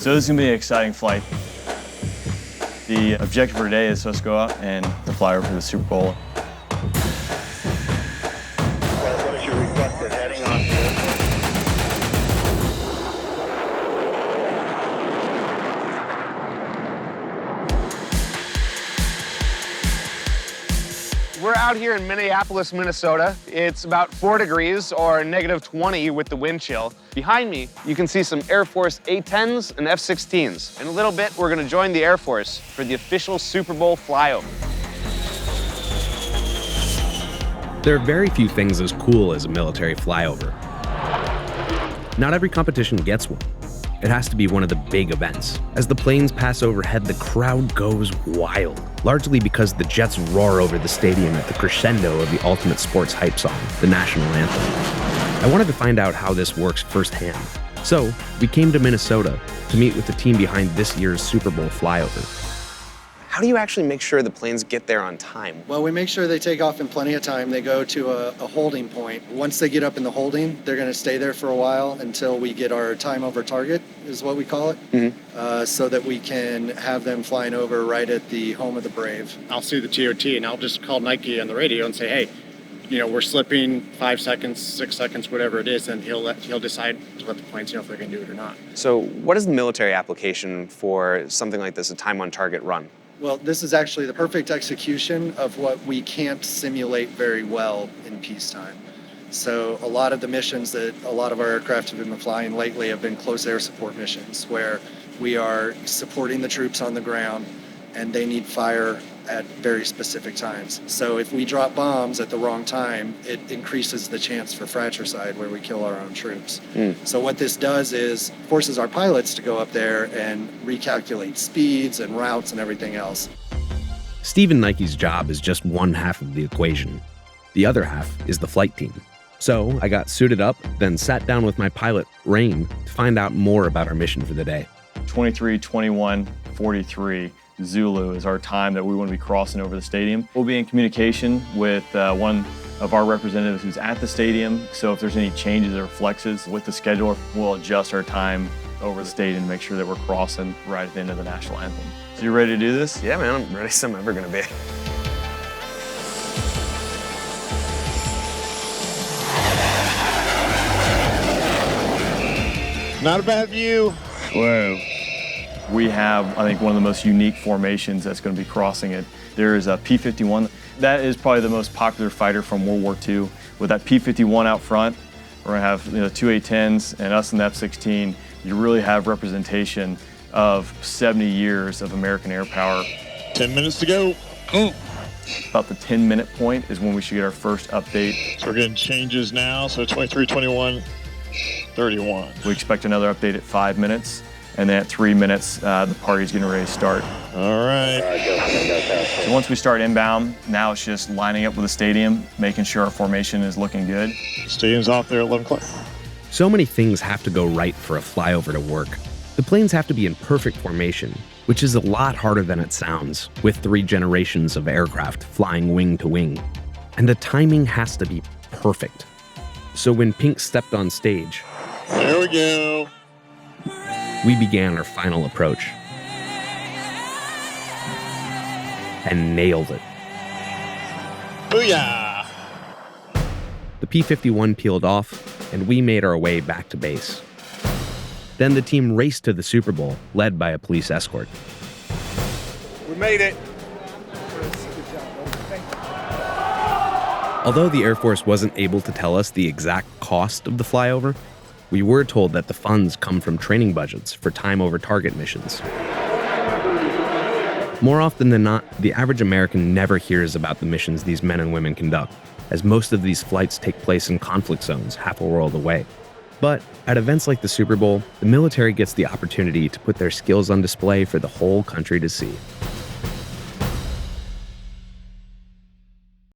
So this is going to be an exciting flight. The objective for today is supposed to go out and to fly over to the Super Bowl. What is your requested heading on? We're out here in Minneapolis, Minnesota. It's about 4 degrees or -20 with the wind chill. Behind me, you can see some Air Force A-10s and F-16s. In a little bit, we're gonna join the Air Force for the official Super Bowl flyover. There are very few things as cool as a military flyover. Not every competition gets one. It has to be one of the big events. As the planes pass overhead, the crowd goes wild, largely because the jets roar over the stadium at the crescendo of the ultimate sports hype song, the national anthem. I wanted to find out how this works firsthand. So we came to Minnesota to meet with the team behind this year's Super Bowl flyover. How do you actually make sure the planes get there on time? Well, we make sure they take off in plenty of time. They go to a holding point. Once they get up in the holding, they're going to stay there for a while until we get our time over target, is what we call it, so that we can have them flying over right at the home of the brave. I'll see the TOT and I'll just call Nike on the radio and say, hey, you know, we're slipping 5 seconds, 6 seconds, whatever it is, and he'll decide to let the planes know if they're going to do it or not. So what is the military application for something like this, a time on target run? Well, this is actually the perfect execution of what we can't simulate very well in peacetime. So a lot of the missions that a lot of our aircraft have been flying lately have been close air support missions where we are supporting the troops on the ground and they need fire at very specific times. So if we drop bombs at the wrong time, it increases the chance for fratricide where we kill our own troops. So what this does is forces our pilots to go up there and recalculate speeds and routes and everything else. Stephen Nike's job is just one half of the equation. The other half is the flight team. So I got suited up, then sat down with my pilot, Rain, to find out more about our mission for the day. 23:21:43 Zulu is our time that we want to be crossing over the stadium. We'll be in communication with one of our representatives who's at the stadium. So if there's any changes or flexes with the scheduler, we'll adjust our time over the stadium to make sure that we're crossing right at the end of the national anthem. So you ready to do this? Yeah, man, I'm ready as I'm ever gonna be. Not a bad view. Whoa. We have, I think, one of the most unique formations that's going to be crossing it. There is a P-51. That is probably the most popular fighter from World War II. With that P-51 out front, we're going to have 2 A-10s and us in the F-16. You really have representation of 70 years of American air power. 10 minutes to go. About the 10-minute point is when we should get our first update. So we're getting changes now, so 23:21:31. We expect another update at 5 minutes. And then at 3 minutes, the party's getting ready to start. All right. So once we start inbound, now it's just lining up with the stadium, making sure our formation is looking good. Stadium's off there at 11 o'clock. So many things have to go right for a flyover to work. The planes have to be in perfect formation, which is a lot harder than it sounds, with 3 generations of aircraft flying wing to wing. And the timing has to be perfect. So when Pink stepped on stage, There we go. we began our final approach. And nailed it. Booyah! The P-51 peeled off, and we made our way back to base. Then the team raced to the Super Bowl, led by a police escort. We made it. Although the Air Force wasn't able to tell us the exact cost of the flyover, we were told that the funds come from training budgets for time over target missions. More often than not, the average American never hears about the missions these men and women conduct, as most of these flights take place in conflict zones half a world away. But at events like the Super Bowl, the military gets the opportunity to put their skills on display for the whole country to see.